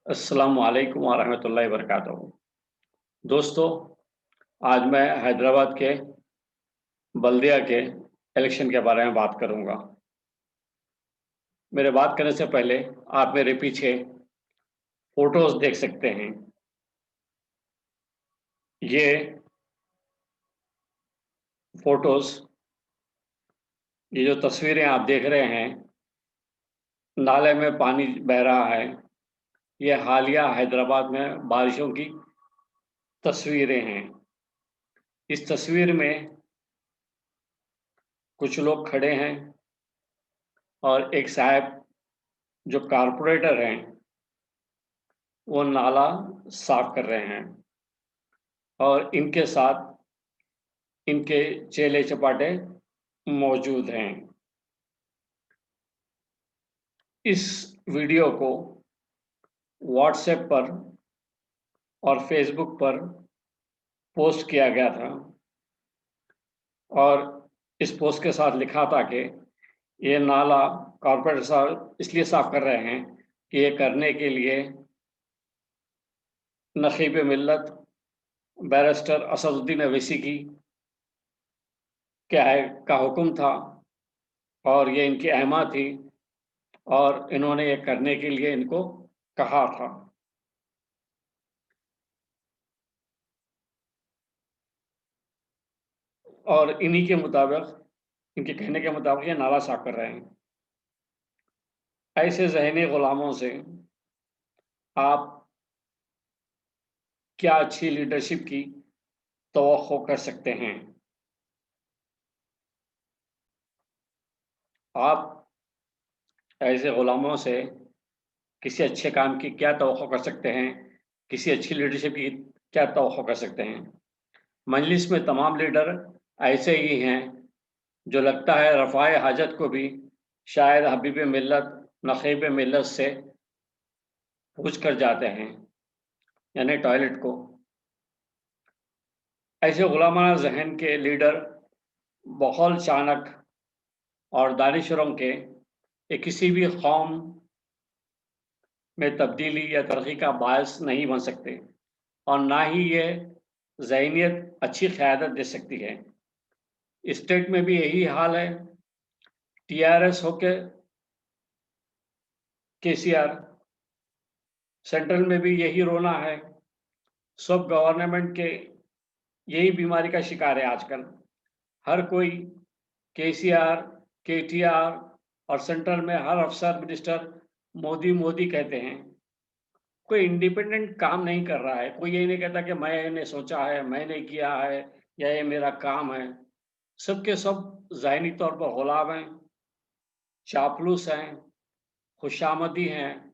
अस्सलामु अलैकुम वरहमतुल्लाहि वबरकातुहू। दोस्तों, आज मैं हैदराबाद के बल्दिया के इलेक्शन के बारे में बात करूंगा। मेरे बात करने से पहले आप मेरे पीछे फोटोज देख सकते हैं। ये फोटोज, ये जो तस्वीरें आप देख रहे हैं, नाले में पानी बह रहा है। ये हालिया हैदराबाद में बारिशों की तस्वीरें हैं। इस तस्वीर में कुछ लोग खड़े हैं और एक साहब जो कारपोरेटर हैं, वो नाला साफ कर रहे हैं और इनके साथ इनके चेले चपाटे मौजूद हैं। इस वीडियो को व्हाट्सएप पर और फेसबुक पर पोस्ट किया गया था और इस पोस्ट के साथ लिखा था कि ये नाला कॉर्पोरेट साहब इसलिए साफ कर रहे हैं कि ये करने के लिए नखीब मिल्लत बैरिस्टर असदुद्दीन अवैसी की क्या है का हुक्म था और ये इनकी अहमा थी और इन्होंने ये करने के लिए इनको कहा था। और इन्हीं के मुताबिक, इनके कहने के मुताबिक ये नाला साफ कर रहे हैं। ऐसे ज़हनी गुलामों से आप क्या अच्छी लीडरशिप की तवक्को कर सकते हैं? आप ऐसे गुलामों से किसी अच्छे काम की क्या तवक्को कर सकते हैं? किसी अच्छी लीडरशिप की क्या तवक्को कर सकते हैं? मजलिस में तमाम लीडर ऐसे ही हैं जो लगता है रफ़ाए हाजत को भी शायद हबीब मिल्लत, नखीब मिल्लत से पूछ कर जाते हैं, यानी टॉयलेट को। ऐसे गुलामाना ज़हन के लीडर बकौल चाणक्य और दानिशवरों के ये किसी भी कौम में तब्दीली या तरक्की का बायस नहीं बन सकते और ना ही ये ज़हनियत अच्छी क़यादत दे सकती है। स्टेट में भी यही हाल है। टीआरएस होके केसीआर, सेंट्रल में भी यही रोना है। सब गवर्नमेंट के यही बीमारी का शिकार है आजकल। हर कोई केसीआर, केटीआर और सेंट्रल में हर अफसर, मिनिस्टर मोदी मोदी कहते हैं। कोई इंडिपेंडेंट काम नहीं कर रहा है। कोई ये नहीं कहता कि मैंने सोचा है, मैंने किया है या ये मेरा काम है। सबके सब ज़हनी तौर पर गुलाम हैं, चापलूस हैं, खुशामदी हैं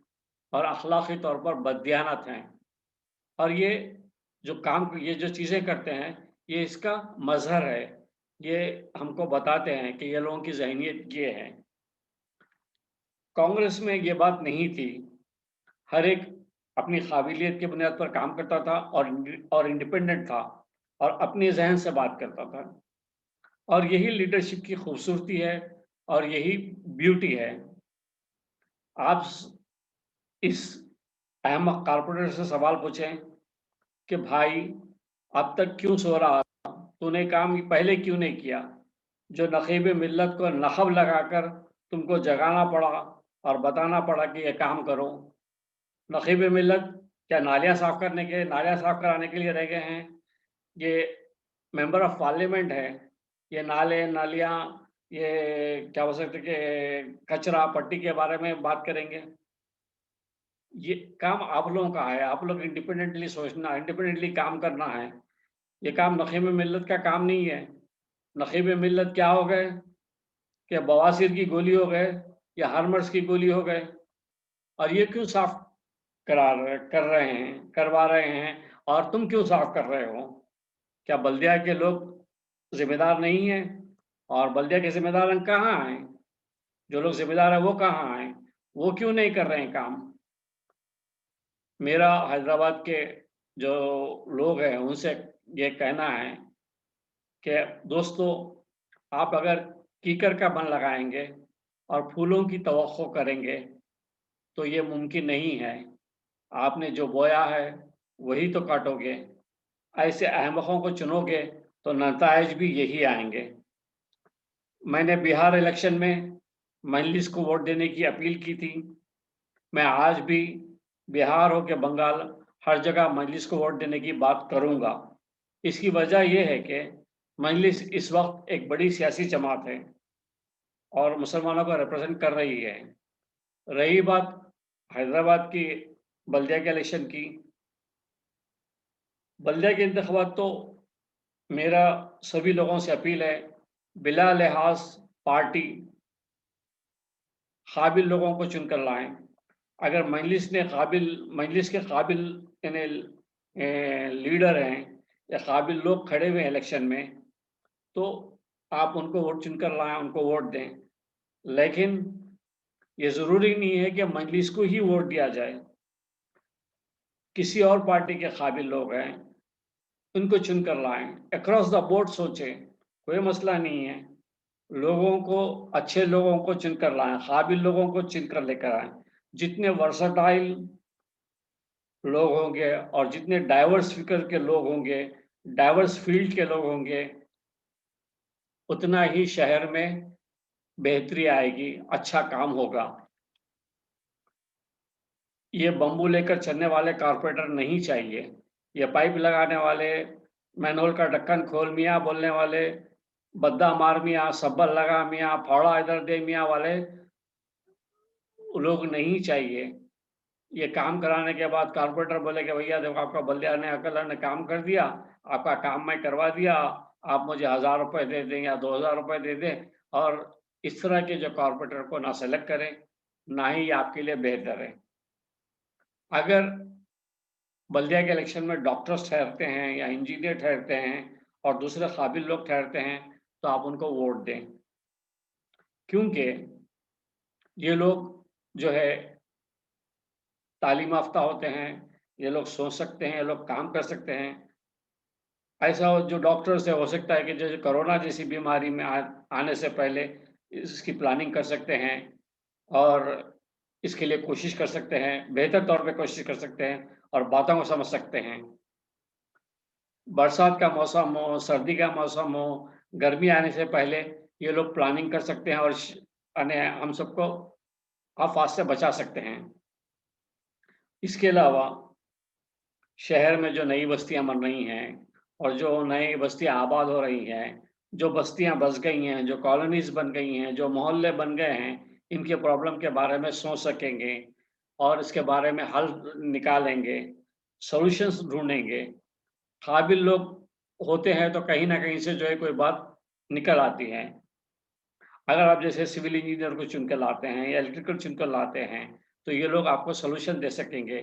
और अखलाकी तौर पर बददियानत हैं। और ये जो चीज़ें करते हैं, ये इसका मज़हर है। ये हमको बताते हैं कि ये लोगों की ज़हनियत ये है। कांग्रेस में ये बात नहीं थी। हर एक अपनी काबिलियत की बुनियाद पर काम करता था और इंडिपेंडेंट था और अपने ज़हन से बात करता था। और यही लीडरशिप की खूबसूरती है और यही ब्यूटी है। आप इस अहमक कारपोरेटर से सवाल पूछें कि भाई, अब तक क्यों सो रहा था? तूने काम पहले क्यों नहीं किया? जो नक़ीब मिल्लत को नक़ब लगाकर तुमको जगाना पड़ा और बताना पड़ा कि ये काम करो। नक़ीब मिल्लत क्या नालियाँ साफ़ कराने के लिए रह गए हैं? ये मेंबर ऑफ़ पार्लियामेंट है। ये नाले, नालियाँ, ये क्या बोल सकते हैं कि कचरा पट्टी के बारे में बात करेंगे। ये काम आप लोगों का है। आप लोग इंडिपेंडेंटली सोचना, इंडिपेंडेंटली काम करना है। ये काम नख़ीब मिल्लत का काम नहीं है। नक़ीब मिल्लत क्या हो गए कि बवासीर की गोली हो गए या हार्मर्स की गोली हो गए। और ये क्यों साफ़ करवा रहे हैं और तुम क्यों साफ़ कर रहे हो? क्या बल्दिया के लोग ज़िम्मेदार नहीं हैं? और बल्दिया के ज़िम्मेदार कहाँ हैं? जो लोग ज़िम्मेदार हैं वो कहाँ हैं? वो क्यों नहीं कर रहे हैं काम? मेरा हैदराबाद के जो लोग हैं उनसे ये कहना है कि दोस्तों, आप अगर कीकर का मन लगाएँगे और फूलों की तवक्को करेंगे तो ये मुमकिन नहीं है। आपने जो बोया है वही तो काटोगे। ऐसे अहमकों को चुनोगे तो नताइज भी यही आएंगे। मैंने बिहार इलेक्शन में मजलिस को वोट देने की अपील की थी। मैं आज भी बिहार हो के बंगाल हर जगह मजलिस को वोट देने की बात करूंगा। इसकी वजह यह है कि मजलिस इस वक्त एक बड़ी सियासी जमात है और मुसलमानों को रिप्रेजेंट कर रही है। रही बात हैदराबाद की बल्दिया के इलेक्शन की, बल्दिया के इंतखाबात तो मेरा सभी लोगों से अपील है, बिला लिहाज पार्टी काबिल लोगों को चुनकर लाएं। अगर मजलिस के काबिल यानी लीडर हैं या काबिल लोग खड़े हुए हैं इलेक्शन में, तो आप उनको वोट चुनकर लाएं, उनको वोट दें। लेकिन ये ज़रूरी नहीं है कि मजलिस को ही वोट दिया जाए। किसी और पार्टी के काबिल लोग हैं, उनको चुनकर लाएं। अक्रॉस द बोर्ड सोचें, कोई मसला नहीं है। लोगों को, अच्छे लोगों को चुनकर लाएं, काबिल लोगों को चुनकर लेकर आएं। जितने वर्सटाइल लोग होंगे और जितने डाइवर्स फिकर के लोग होंगे, डाइवर्स फील्ड के लोग होंगे, उतना ही शहर में बेहतरी आएगी, अच्छा काम होगा। ये बम्बू लेकर चलने वाले कारपोरेटर नहीं चाहिए। ये पाइप लगाने वाले, मैनहोल का ढक्कन खोल मियाँ बोलने वाले, बद्दा मार मियाँ, सब्बल लगा मियाँ, फौड़ा इधर दे मियाँ वाले लोग नहीं चाहिए। ये काम कराने के बाद कारपोरेटर बोले कि भैया देखो आपका बल्दिया ने अकल ने काम कर दिया, आपका काम मैं करवा दिया, आप मुझे 1000 रुपये दे दें या 2000 रुपये दे दें। और इस तरह के जो कारपोरेटर को ना सेलेक्ट करें, ना ही आपके लिए बेहतर है। अगर बल्दिया के इलेक्शन में डॉक्टर्स ठहरते हैं या इंजीनियर ठहरते हैं और दूसरे काबिल लोग ठहरते हैं, तो आप उनको वोट दें। क्योंकि ये लोग जो है तालीम याफ्ता होते हैं, ये लोग सोच सकते हैं, ये लोग काम कर सकते हैं। ऐसा जो डॉक्टर्स है, हो सकता है कि जैसे कोरोना जैसी बीमारी में आने से पहले इसकी प्लानिंग कर सकते हैं और इसके लिए कोशिश कर सकते हैं, बेहतर तौर पे कोशिश कर सकते हैं और बातों को समझ सकते हैं। बरसात का मौसम हो, सर्दी का मौसम हो, गर्मी आने से पहले ये लोग प्लानिंग कर सकते हैं और हम सबको आफत से बचा सकते हैं। इसके अलावा शहर में जो नई बस्तियां बन रही हैं और जो नई बस्तियां आबाद हो रही हैं, जो बस्तियां बस गई हैं, जो कॉलोनीज बन गई हैं, जो मोहल्ले बन गए हैं, इनके प्रॉब्लम के बारे में सोच सकेंगे और इसके बारे में हल निकालेंगे, सॉल्यूशंस ढूंढेंगे। काबिल लोग होते हैं तो कहीं ना कहीं से जो है कोई बात निकल आती है। अगर आप जैसे सिविल इंजीनियर को चुन के लाते हैं या इलेक्ट्रिकल चुन कर लाते हैं, तो ये लोग आपको सॉल्यूशन दे सकेंगे,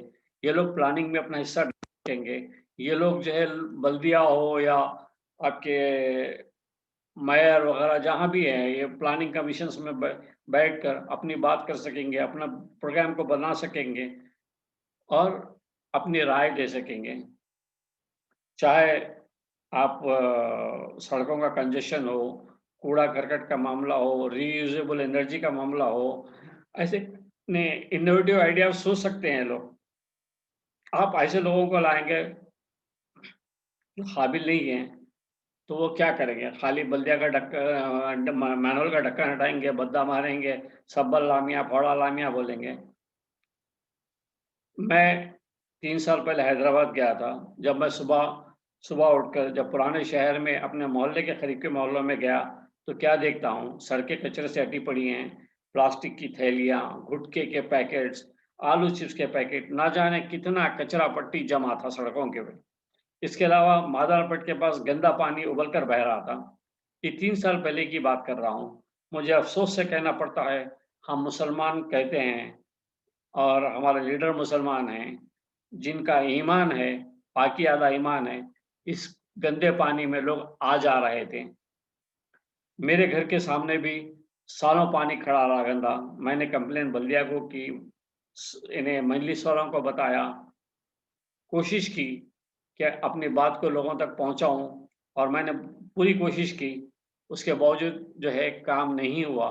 ये लोग प्लानिंग में अपना हिस्सा डालेंगे। ये लोग जो है बल्दिया हो या आपके मेयर वगैरह जहाँ भी है, ये प्लानिंग कमीशंस में बैठकर अपनी बात कर सकेंगे, अपना प्रोग्राम को बना सकेंगे और अपनी राय दे सकेंगे। चाहे आप सड़कों का कंजेशन हो, कूड़ा करकट का मामला हो, रीयूजेबल एनर्जी का मामला हो, ऐसे ने इनोवेटिव आइडिया सोच सकते हैं लोग। आप ऐसे लोगों को लाएंगे जो काबिल नहीं है, तो वो क्या करेंगे? खाली बल्दिया का मैनुअल का ढक्कन हटाएंगे, बद्दा मारेंगे, सब्बल लामिया फौड़ा लामिया बोलेंगे। मैं 3 साल पहले हैदराबाद गया था। जब मैं सुबह सुबह उठकर जब पुराने शहर में अपने मोहल्ले के करीब के मोहल्लों में गया, तो क्या देखता हूँ, सड़कें कचरे से हटी पड़ी हैं, प्लास्टिक की थैलियाँ, गुटखे के पैकेट्स, आलू चिप्स के पैकेट, ना जाने कितना कचरा पट्टी जमा था सड़कों के ऊपर। इसके अलावा मादारपट के पास गंदा पानी उबल कर बह रहा था। ये 3 साल पहले की बात कर रहा हूँ। मुझे अफ़सोस से कहना पड़ता है, हम मुसलमान कहते हैं और हमारे लीडर मुसलमान हैं, जिनका ईमान है, पाकीज़ा ईमान है, इस गंदे पानी में लोग आ जा रहे थे। मेरे घर के सामने भी सालों पानी खड़ा रहा गंदा। मैंने कंप्लेंट बल्दिया को की, इन्हें मजलिस वालों को बताया, कोशिश की कि अपनी बात को लोगों तक पहुँचाऊँ और मैंने पूरी कोशिश की। उसके बावजूद जो है काम नहीं हुआ,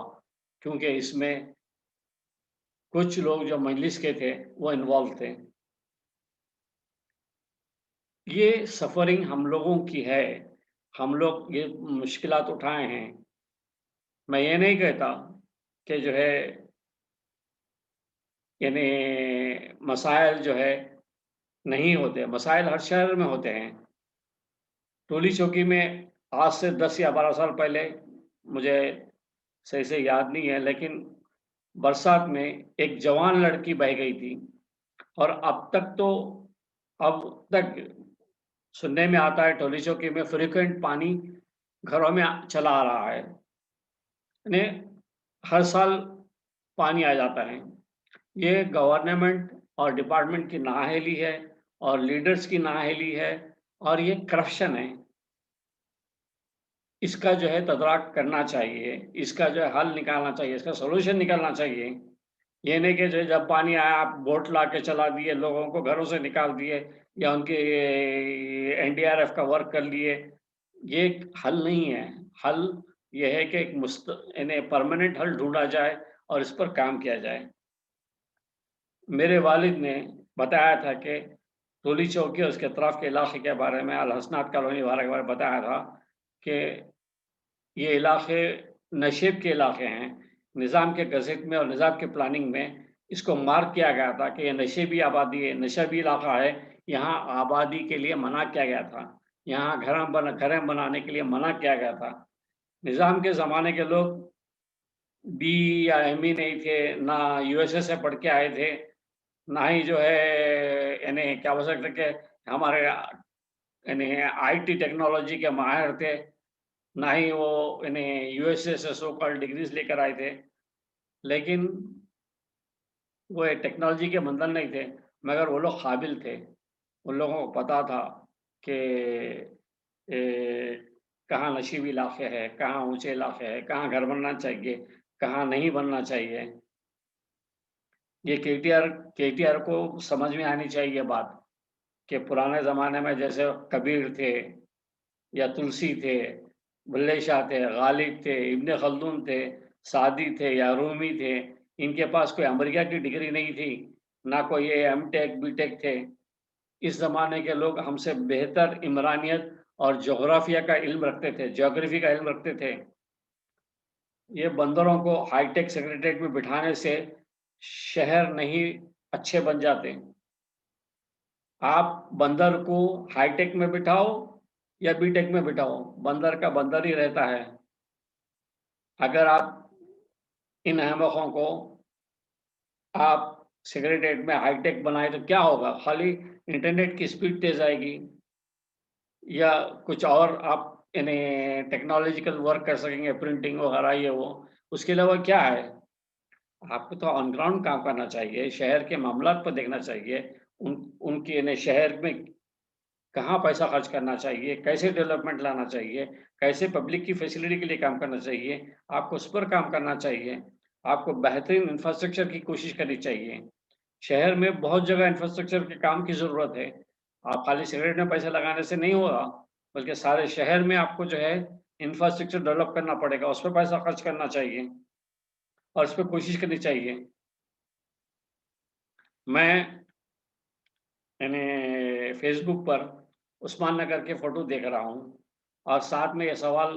क्योंकि इसमें कुछ लोग जो मजलिस के थे, वो इन्वॉल्व थे। ये सफ़रिंग हम लोगों की है, हम लोग ये मुश्किलात उठाए हैं। मैं ये नहीं कहता कि जो है यानी मसाइल जो है नहीं होते, मसाइल हर शहर में होते हैं। टोली-चौकी में आज से 10 या 12 साल पहले मुझे सही से याद नहीं है, लेकिन बरसात में एक जवान लड़की बह गई थी और अब तक सुनने में आता है टोली-चौकी में फ्रीक्वेंट पानी घरों में चला आ रहा है। यानी हर साल पानी आ जाता है। ये गवर्नमेंट और डिपार्टमेंट की नाअहली है और लीडर्स की नाअहली है और ये करप्शन है। इसका जो है तदारक करना चाहिए, इसका जो है हल निकालना चाहिए, इसका सॉल्यूशन निकालना चाहिए। ये नहीं कि जो जब पानी आया आप बोट ला के चला दिए, लोगों को घरों से निकाल दिए या उनके एनडीआरएफ का वर्क कर लिए, ये एक हल नहीं है। हल ये है कि एक यानी परमानेंट हल ढूँढा जाए और इस पर काम किया जाए। मेरे वालिद ने बताया था कि टोली चौकी और उसके अतराफ के इलाके के बारे में, अल हसनात कॉलोनी वगैरह के बारे में बताया था कि ये इलाके नशेब के इलाके हैं। निज़ाम के गज़ट में और निज़ाम के प्लानिंग में इसको मार्क किया गया था कि ये नशेबी आबादी है, नशेबी इलाका है, यहाँ आबादी के लिए मना किया गया था। यहाँ घरें बनाने के लिए मना किया गया था। निज़ाम के ज़माने के लोग बी या एमई नहीं थे, ना यूएसए से पढ़ के आए थे, ना ही जो है यानी क्या बोल सकते हैं कि हमारे यानी आईटी टेक्नोलॉजी के माहिर थे, ना ही वो यानी यूएसए से सो कॉल्ड डिग्रीज़ लेकर आए थे। लेकिन वो एक टेक्नोलॉजी के बंधन नहीं थे, मगर वो लोग काबिल थे। उन लोगों को पता था कि कहाँ नशीबी इलाके हैं, कहाँ ऊँचे इलाके हैं, कहाँ घर बनना चाहिए, कहाँ नहीं बनना चाहिए। ये केटीआर को समझ में आनी चाहिए ये बात कि पुराने ज़माने में जैसे कबीर थे या तुलसी थे, बुल्ले शाह थे, गालिब थे, इब्न खल्दून थे, सादी थे या रूमी थे, इनके पास कोई अमेरिका की डिग्री नहीं थी, ना कोई ये एमटेक, बीटेक थे। इस ज़माने के लोग हमसे बेहतर इमरानियत और जोग्राफ़िया का इल्म रखते थे, ज्योग्राफ़ी का इल्म रखते थे। ये बंदरों को हाईटेक सेक्रेटेरिएट में बिठाने से शहर नहीं अच्छे बन जाते। आप बंदर को हाईटेक में बिठाओ या बीटेक में बिठाओ, बंदर का बंदर ही रहता है। अगर आप इन अहमकों को आप सेक्रेटेरिएट में हाईटेक बनाए तो क्या होगा? खाली इंटरनेट की स्पीड तेज़ आएगी या कुछ और आप यानी टेक्नोलॉजिकल वर्क कर सकेंगे, प्रिंटिंग वगैरह ये वो। उसके अलावा क्या है? आपको तो ऑन ग्राउंड काम करना चाहिए, शहर के मामलात पर देखना चाहिए। उनके यानी शहर में कहाँ पैसा खर्च करना चाहिए, कैसे डेवलपमेंट लाना चाहिए, कैसे पब्लिक की फैसिलिटी के लिए काम करना चाहिए, आपको उस पर काम करना चाहिए। आपको बेहतरीन इंफ्रास्ट्रक्चर की कोशिश करनी चाहिए। शहर में बहुत जगह इंफ्रास्ट्रक्चर के काम की ज़रूरत है। आप खाली सिगरेट में पैसे लगाने से नहीं होगा, बल्कि सारे शहर में आपको जो है इंफ्रास्ट्रक्चर डेवलप करना पड़ेगा, उस पे पैसा खर्च करना चाहिए और इस पे कोशिश करनी चाहिए। मैं यानी फ़ेसबुक पर उस्मान नगर के फ़ोटो देख रहा हूँ और साथ में ये सवाल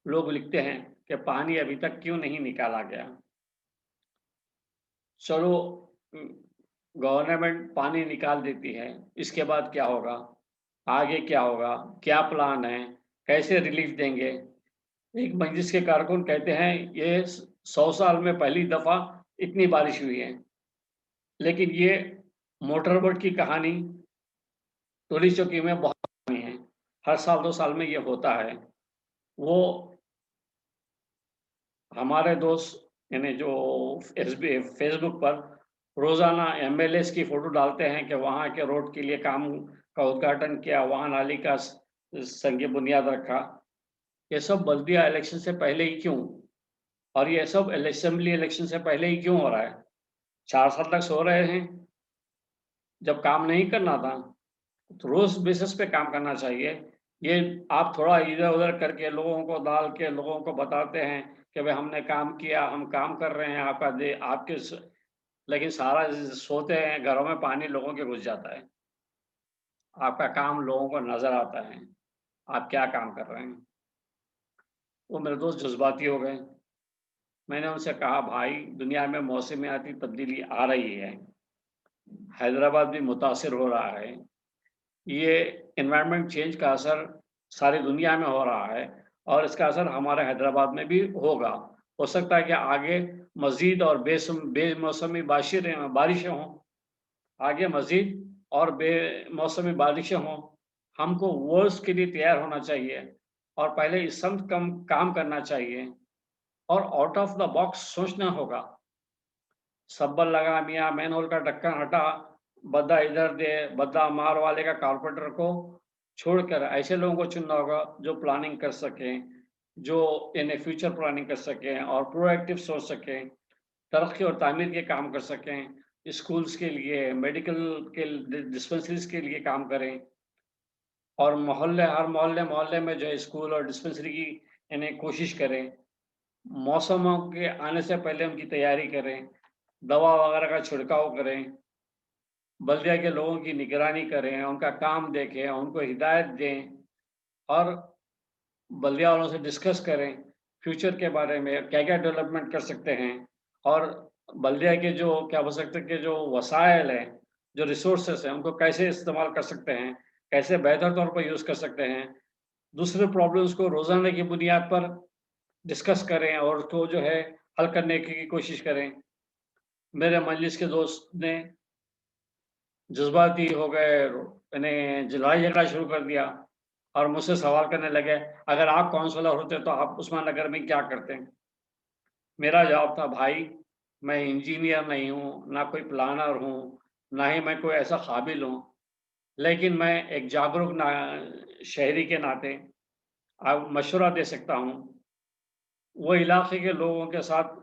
लोग लिखते हैं कि पानी अभी तक क्यों नहीं निकाला गया? चलो उम, गवर्नमेंट पानी निकाल देती है, इसके बाद क्या होगा? आगे क्या होगा? क्या प्लान है? कैसे रिलीफ़ देंगे? एक मजलिस के कारकुन कहते हैं ये 100 साल में पहली दफ़ा इतनी बारिश हुई है। लेकिन ये मोटर बोट की कहानी टोली चौकी में बहुत कहानी है। हर साल 2 साल में ये होता है। वो हमारे दोस्त यानी जो एसबी फ़ेसबुक पर रोज़ाना एमएलएस की फ़ोटो डालते हैं कि वहाँ के रोड के लिए काम का उद्घाटन किया, वहाँ नाली का संग बुनियाद रखा। ये सब बल्दिया इलेक्शन से पहले ही क्यों? और ये सब असेंबली इलेक्शन से पहले ही क्यों हो रहा है? 4 साल तक सो रहे हैं, जब काम नहीं करना था, तो रोज़ बेसिस पे काम करना चाहिए। ये आप थोड़ा इधर-उधर करके लोगों को डाल के लोगों को बताते हैं कि भई हमने काम किया, हम काम कर रहे हैं, आपका दे आपके स लेकिन सारा सोते हैं, घरों में पानी लोगों के घुस जाता है। आपका काम लोगों को नज़र आता है, आप क्या काम कर रहे हैं। वो मेरे दोस्त जज़्बाती हो गए। मैंने उनसे कहा, भाई दुनिया में मौसमियाती तब्दीली आ रही है, हैदराबाद भी मुतासिर हो रहा है। ये एनवायरनमेंट चेंज का असर सारी दुनिया में हो रहा है और इसका असर हमारे हैदराबाद में भी होगा। हो सकता है कि आगे मज़ीद और बेमौसमी बारिशें हों, आगे मज़ीद और बेमौसमी बारिशें हों। हमको वर्स्ट के लिए तैयार होना चाहिए और पहले इस संग कम काम करना चाहिए और आउट ऑफ द बॉक्स सोचना होगा। सब्बर लगा मियाँ, मैनहोल का ढक्कन हटा, बद्दा इधर दे, बद्दा मार वाले का कारपेंटर को छोड़कर ऐसे लोगों को चुनना होगा जो प्लानिंग कर सकें, जो यानी फ्यूचर प्लानिंग कर सकें और प्रोएक्टिव सोच सकें, तरक्की और तामीर के काम कर सकें, स्कूल्स के लिए, मेडिकल के डिस्पेंसरीज़ के लिए काम करें और हर मोहल्ले-मोहल्ले में जो है स्कूल और डिस्पेंसरी की यानी कोशिश करें। मौसमों के आने से पहले उनकी तैयारी करें, दवा वगैरह का छिड़काव करें, बल्दिया के लोगों की निगरानी करें, उनका काम देखें, उनको हिदायत दें और बल्दिया वालों से डिस्कस करें, फ्यूचर के बारे में क्या-क्या डेवलपमेंट कर सकते हैं और बल्दिया के जो क्या बोल सकते हैं कि जो वसाइल हैं, जो रिसोर्सेज़ हैं, उनको कैसे इस्तेमाल कर सकते हैं, कैसे बेहतर तौर पर यूज़ कर सकते हैं। दूसरे प्रॉब्लम्स को रोज़ाना की बुनियाद पर डिस्कस करें और उसको जो है हल करने की कोशिश करें। मेरे मजलिस के दोस्त ने जज़्बाती हो गए, यानी लड़ाई-झगड़ा शुरू कर दिया और मुझसे सवाल करने लगे, "अगर आप काउंसलर होते तो आप उस्मान नगर में क्या करते?" मेरा जवाब था, "भाई, मैं इंजीनियर नहीं हूँ, ना कोई प्लानर हूँ, ना ही मैं कोई ऐसा काबिल हूँ, लेकिन मैं एक जागरूक शहरी के नाते मशवरा दे सकता हूँ। वो इलाके के लोगों के साथ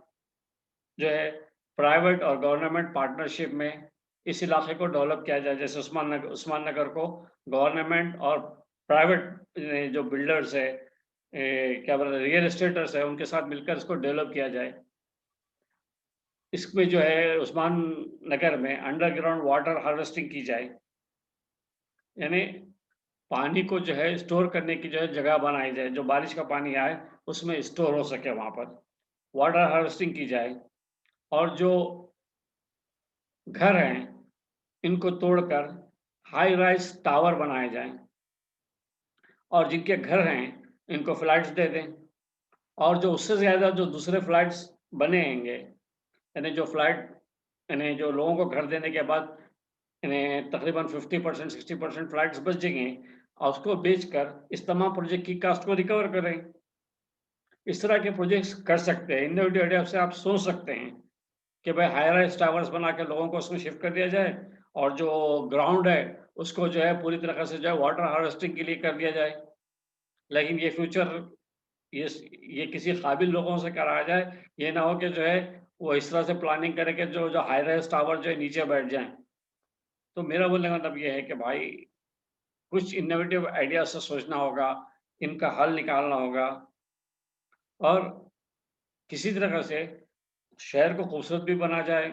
जो है प्राइवेट और गवर्नमेंट पार्टनरशिप में इस इलाके को डेवलप किया जाए। जैसे उस्मान नगर को गवर्नमेंट और प्राइवेट जो बिल्डर्स है क्या बोलते हैं रियल एस्टेटर्स है उनके साथ मिलकर इसको डेवलप किया जाए। इसमें जो है उस्मान नगर में अंडरग्राउंड वाटर हार्वेस्टिंग की जाए। यानी पानी को जो है स्टोर करने की जो है जगह बनाई जाए। जो बारिश का पानी आए उसमें स्टोर हो सके वहाँ पर। वाटर हार्वेस्टिंग की जाए और जो घर हैं, इनको तोड़कर हाई राइज़ टावर बनाए जाएँ और जिनके घर हैं, इनको फ्लैट्स दे दें और जो उससे ज़्यादा जो दूसरे फ्लैट्स बनेंगे, यानी जो फ्लैट यानी जो लोगों को घर देने के बाद यानी तकरीबन 50% 60% फ्लैट्स बच जाएँगे और उसको बेचकर इस तमाम प्रोजेक्ट की कॉस्ट को रिकवर करें। इस तरह के प्रोजेक्ट्स कर सकते हैं। इनोवेटिव आइडिया से आप सोच सकते हैं कि भाई हाई राइज़ टावर्स बना के लोगों को उसमें शिफ्ट कर दिया जाए और जो ग्राउंड है, उसको जो है पूरी तरीक़े से जो है वाटर हार्वेस्टिंग के लिए कर दिया जाए। लेकिन ये फ्यूचर ये स ये किसी काबिल लोगों से कराया जाए, ये ना हो कि जो है वो इस तरह से प्लानिंग करे कि जो जो हाई राइज़ टावर जो है नीचे बैठ जाएँ। तो मेरा बोलने का मतलब ये है कि भाई कुछ इनोवेटिव आइडिया से सोचना होगा, इनका हल निकालना होगा और किसी तरह से शहर को खूबसूरत भी बना जाए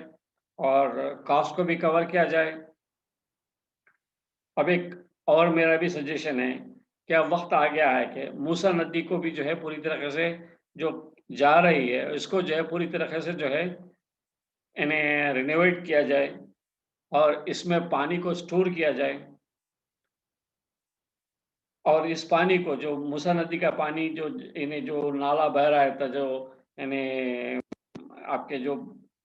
और कॉस्ट को भी कवर किया जाए। अब एक और मेरा भी सजेशन है कि अब वक़्त आ गया है कि मूसा नदी को भी जो है पूरी तरीक़े से जो जा रही है, इसको जो है पूरी तरीक़े से जो है इन्हें रिनोवेट किया जाए और इसमें पानी को स्टोर किया जाए और इस पानी को जो मूसा नदी का पानी जो इन्हें जो नाला बह रहा था जो यानी आपके जो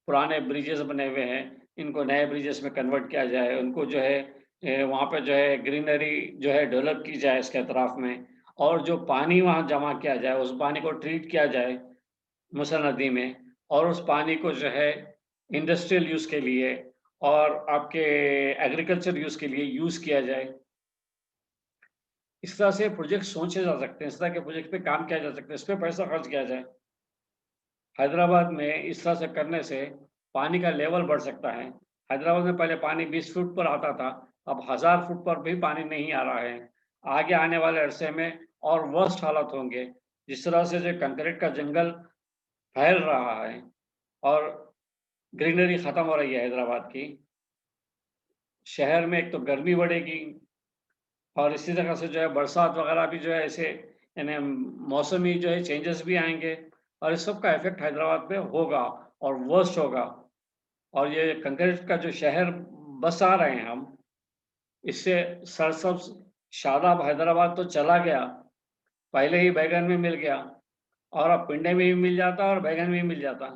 पुराने ब्रिजेज़ बने हुए हैं, इनको नए ब्रिजेज़ में कन्वर्ट किया जाए। उनको जो है वहाँ पे जो है ग्रीनरी जो है डेवलप की जाए इसके अतराफ में और जो पानी वहाँ जमा किया जाए, उस पानी को ट्रीट किया जाए मूसा नदी में और उस पानी को जो है इंडस्ट्रियल यूज़ के लिए और आपके एग्रीकल्चर यूज़ के लिए यूज़ किया जाए। इस तरह से प्रोजेक्ट सोचे जा सकते हैं, इस तरह के प्रोजेक्ट पे काम किया जा सकता है, इस पे पैसा खर्च किया जाए। हैदराबाद में इस तरह से करने से पानी का लेवल बढ़ सकता है। हैदराबाद में पहले पानी 20 फुट पर आता था, अब 1000 फुट पर भी पानी नहीं आ रहा है। आगे आने वाले अरसे में और वर्स्ट हालत होंगे। जिस तरह से जो कंक्रीट का जंगल फैल रहा है और ग्रीनरी खत्म हो रही है हैदराबाद की। शहर में एक तो गर्मी बढ़ेगी और इसी तरह से जो है बरसात वगैरह भी जो है ऐसे यानी मौसमी जो है चेंजेस भी आएँगे और इस सब का इफ़ेक्ट हैदराबाद पे होगा और वर्स्ट होगा। और ये कंक्रीट का जो शहर बसा रहे हैं हम, इससे सरसब्ज़ शादाब हैदराबाद तो चला गया, पहले ही बैंगन में मिल गया और अब पिंडे में भी मिल जाता और बैंगन में भी मिल जाता।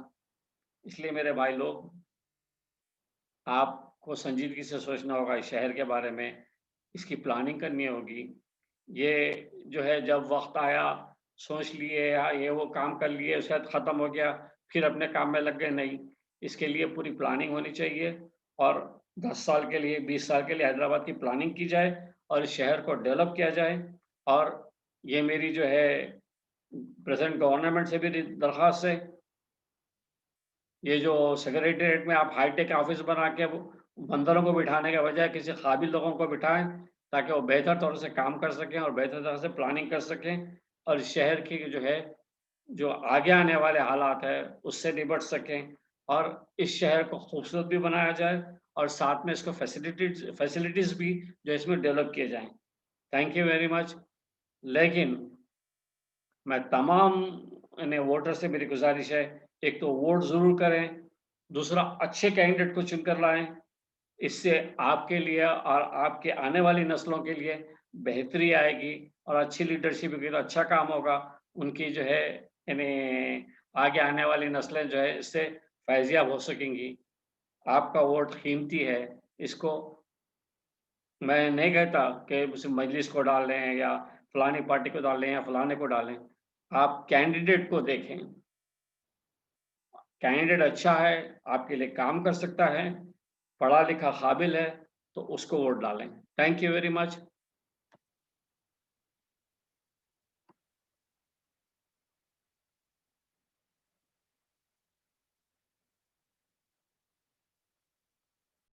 इसलिए मेरे भाई लोग, आपको संजीदगी से सोचना होगा इस शहर के बारे में, इसकी प्लानिंग करनी होगी। ये जो है जब वक़्त आया, सोच लिए या ये वो काम कर लिए, उसके बाद ख़त्म हो गया, फिर अपने काम में लग गए, नहीं। इसके लिए पूरी प्लानिंग होनी चाहिए और 10 साल के लिए, 20 साल के लिए हैदराबाद की प्लानिंग की जाए और इस शहर को डेवलप किया जाए। और ये मेरी जो है प्रेज़ेंट गवर्नमेंट से भी दरख़्वास्त है, ये जो सेक्रेटेरिएट में आप हाईटेक ऑफ़िस बना के वो बंदरों को बिठाने के बजाय किसी काबिल लोगों को बिठाएँ, ताकि वो बेहतर तौर से काम कर सकें और बेहतर तरह से प्लानिंग कर सकें और इस शहर की जो है, जो आगे आने वाले हालात हैं, उससे निपट सकें और इस शहर को खूबसूरत भी बनाया जाए और साथ में इसको फैसिलिटीज़ भी जो इसमें डेवलप किए जाएँ। Thank you very much. लेकिन मैं तमाम यानी वोटर से मेरी गुज़ारिश है, एक तो वोट ज़रूर करें, दूसरा अच्छे कैंडिडेट को चुनकर लाएँ, इससे आपके लिए और आपके आने वाली नस्लों के लिए बेहतरी आएगी और अच्छी लीडरशिप होगी तो अच्छा काम होगा। उनकी जो है यानी आगे आने वाली नस्लें जो है इससे फ़ैज़याब हो सकेंगी। आपका वोट कीमती है, इसको मैं नहीं कहता कि उस मजलिस को डालें या फलानी पार्टी को डालें या फलाने को डालें। आप कैंडिडेट को देखें, कैंडिडेट अच्छा है, आपके लिए काम कर सकता है, पढ़ा-लिखा काबिल है, तो उसको वोट डालें। Thank you very much.